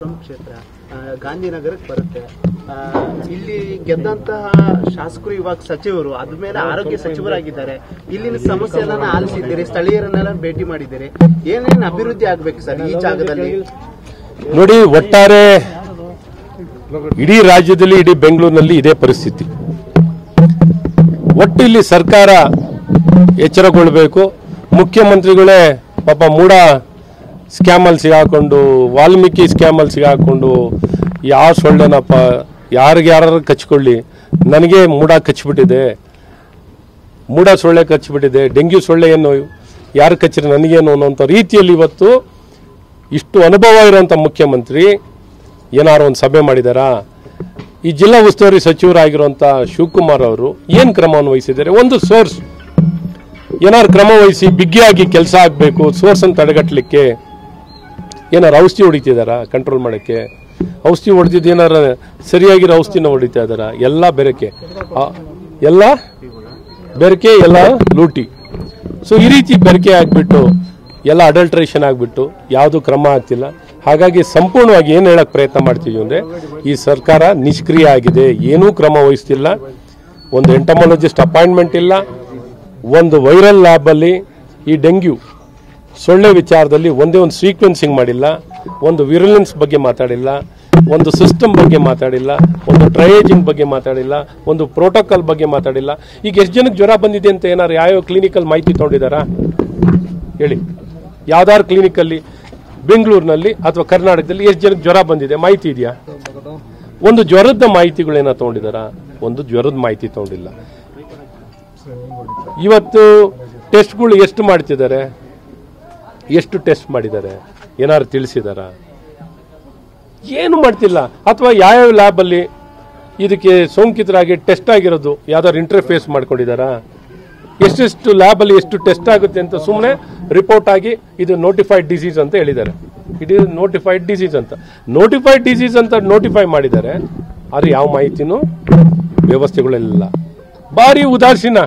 ಕ್ಷೇತ್ರ ಗಾಂಧಿನಗರಕ್ಕೆ ಬರುತ್ತೆ. ಇಲ್ಲಿ ಗೆದ್ದಂತಹ ಶಾಸಕರು ಇವಾಗ ಸಚಿವರು ಅದ್ಮೇಲೆ ಆರೋಗ್ಯ ಸಚಿವರಾಗಿದ್ದಾರೆ. ಇಲ್ಲಿನ ಸಮಸ್ಯೆ ಎಲ್ಲ ಆಲಿಸಿದ್ದೀರಿ, ಸ್ಥಳೀಯರನ್ನೆಲ್ಲ ಭೇಟಿ ಮಾಡಿದ್ದೀರಿ. ಏನೇನು ಅಭಿವೃದ್ಧಿ ಆಗ್ಬೇಕು ಸರ್ ಈ ಜಾಗದಲ್ಲಿ? ನೋಡಿ, ಒಟ್ಟಾರೆ ಇಡೀ ರಾಜ್ಯದಲ್ಲಿ, ಇಡೀ ಬೆಂಗಳೂರಿನಲ್ಲಿ ಇದೇ ಪರಿಸ್ಥಿತಿ. ಒಟ್ಟು ಇಲ್ಲಿ ಸರ್ಕಾರ ಎಚ್ಚರಗೊಳ್ಳಬೇಕು. ಮುಖ್ಯಮಂತ್ರಿಗಳೇ ಪಾಪ ಮೂಡ ಸ್ಕ್ಯಾಮಲ್ಲಿ ಸಿಗಾಕೊಂಡು, ವಾಲ್ಮೀಕಿ ಸ್ಕ್ಯಾಮಲ್ಲಿ ಸಿಗಾಕೊಂಡು, ಯಾವ ಸೊಳ್ಳೆನಪ್ಪ ಯಾರು ಕಚ್ಕೊಳ್ಳಿ, ನನಗೆ ಮೂಡ ಕಚ್ಚಿಬಿಟ್ಟಿದೆ, ಮೂಡ ಸೊಳ್ಳೆ ಕಚ್ಚಿಬಿಟ್ಟಿದೆ, ಡೆಂಗ್ಯೂ ಸೊಳ್ಳೆ ಏನು ಯಾರು ಕಚ್ಚಿದ್ರೆ ನನಗೇನು ಅನ್ನೋಂಥ ರೀತಿಯಲ್ಲಿ ಇವತ್ತು ಇಷ್ಟು ಅನುಭವ ಇರುವಂಥ ಮುಖ್ಯಮಂತ್ರಿ ಏನಾರು ಒಂದು ಸಭೆ ಮಾಡಿದಾರಾ? ಈ ಜಿಲ್ಲಾ ಉಸ್ತುವಾರಿ ಸಚಿವರಾಗಿರುವಂಥ ಶಿವಕುಮಾರ್ ಅವರು ಏನು ಕ್ರಮವನ್ನು ವಹಿಸಿದ್ದಾರೆ? ಒಂದು ಸೋರ್ಸ್ ಏನಾರು ಕ್ರಮ ವಹಿಸಿ ಬಿಗಿಯಾಗಿ ಕೆಲಸ ಆಗಬೇಕು. ಸೋರ್ಸನ್ನು ತಡೆಗಟ್ಟಲಿಕ್ಕೆ ಏನಾರು ಔಷಧಿ ಹೊಡಿತಿದಾರಾ ಕಂಟ್ರೋಲ್ ಮಾಡೋಕ್ಕೆ? ಔಷಧಿ ಹೊಡೆದಿದ್ದು ಏನಾರ ಸರಿಯಾಗಿರೋ ಔಷಧಿನ ಹೊಡಿತಾ ಇದ್ದಾರಾ? ಎಲ್ಲ ಬೆರಕೆ, ಎಲ್ಲ ಬೆರಕೆ, ಎಲ್ಲ ಲೂಟಿ. ಸೊ ಈ ರೀತಿ ಬೆರಕೆ ಆಗಿಬಿಟ್ಟು ಎಲ್ಲ ಅಡಲ್ಟ್ರೇಷನ್ ಆಗಿಬಿಟ್ಟು ಯಾವುದೂ ಕ್ರಮ ಆಗ್ತಿಲ್ಲ. ಹಾಗಾಗಿ ಸಂಪೂರ್ಣವಾಗಿ ಏನು ಹೇಳಕ್ಕೆ ಪ್ರಯತ್ನ ಮಾಡ್ತೀವಿ ಅಂದರೆ, ಈ ಸರ್ಕಾರ ನಿಷ್ಕ್ರಿಯ ಆಗಿದೆ, ಏನೂ ಕ್ರಮ ವಹಿಸ್ತಿಲ್ಲ. ಒಂದು ಎಂಟಮಾಲಜಿಸ್ಟ್ ಅಪಾಯಿಂಟ್ಮೆಂಟ್ ಇಲ್ಲ. ಒಂದು ವೈರಲ್ ಲ್ಯಾಬಲ್ಲಿ ಈ ಡೆಂಗ್ಯೂ ಸೊಳ್ಳೆ ವಿಚಾರದಲ್ಲಿ ಒಂದೇ ಒಂದು ಸೀಕ್ವೆನ್ಸಿಂಗ್ ಮಾಡಿಲ್ಲ, ಒಂದು ವಿರುಲೆನ್ಸ್ ಬಗ್ಗೆ ಮಾತಾಡಿಲ್ಲ, ಒಂದು ಸಿಸ್ಟಮ್ ಬಗ್ಗೆ ಮಾತಾಡಿಲ್ಲ, ಒಂದು ಟ್ರಯೇಜಿಂಗ್ ಬಗ್ಗೆ ಮಾತಾಡಿಲ್ಲ, ಒಂದು ಪ್ರೋಟೋಕಾಲ್ ಬಗ್ಗೆ ಮಾತಾಡಿಲ್ಲ. ಈಗ ಎಷ್ಟು ಜನಕ್ಕೆ ಜ್ವರ ಬಂದಿದೆ ಅಂತ ಏನಾರು ಯಾವ ಕ್ಲಿನಿಕಲ್ಲಿ ಮಾಹಿತಿ ತೊಗೊಂಡಿದ್ದಾರಾ ಹೇಳಿ? ಯಾವ್ದಾರು ಕ್ಲಿನಿಕಲ್ಲಿ ಬೆಂಗಳೂರಿನಲ್ಲಿ ಅಥವಾ ಕರ್ನಾಟಕದಲ್ಲಿ ಎಷ್ಟು ಜನಕ್ಕೆ ಜ್ವರ ಬಂದಿದೆ ಮಾಹಿತಿ ಇದೆಯಾ? ಒಂದು ಜ್ವರದ ಮಾಹಿತಿಗಳೇನ ತೊಗೊಂಡಿದ್ದಾರಾ? ಒಂದು ಜ್ವರದ ಮಾಹಿತಿ ತೊಗೊಂಡಿಲ್ಲ. ಇವತ್ತು ಟೆಸ್ಟ್ಗಳು ಎಷ್ಟು ಮಾಡ್ತಿದ್ದಾರೆ, ಎಷ್ಟು ಟೆಸ್ಟ್ ಮಾಡಿದ್ದಾರೆ ಏನಾದ್ರು ತಿಳಿಸಿದಾರ? ಏನು ಮಾಡ್ತಿಲ್ಲ. ಅಥವಾ ಯಾವ್ಯಾವ ಲ್ಯಾಬಲ್ಲಿ ಇದಕ್ಕೆ ಸೋಂಕಿತರಾಗಿ ಟೆಸ್ಟ್ ಆಗಿರೋದು ಯಾವ್ದಾದ್ರು ಇಂಟರ್ಫೇಸ್ ಮಾಡ್ಕೊಂಡಿದ್ದಾರಾ? ಎಷ್ಟೆಷ್ಟು ಲ್ಯಾಬಲ್ಲಿ ಎಷ್ಟು ಟೆಸ್ಟ್ ಆಗುತ್ತೆ ಅಂತ ಸುಮ್ಮನೆ ರಿಪೋರ್ಟ್ ಆಗಿ ಇದು ನೋಟಿಫೈಡ್ ಡಿಸೀಸ್ ಅಂತ ಹೇಳಿದ್ದಾರೆ. ಇಟ್ ಈಸ್ ನೋಟಿಫೈಡ್ ಡಿಸೀಸ್ ಅಂತ, ನೋಟಿಫೈಡ್ ಡಿಸೀಸ್ ಅಂತ ನೋಟಿಫೈ ಮಾಡಿದ್ದಾರೆ. ಆದರೆ ಯಾವ ಮಾಹಿತಿನೂ ವ್ಯವಸ್ಥೆಗಳೆಲ್ಲ ಭಾರಿ ಉದಾಸೀನ.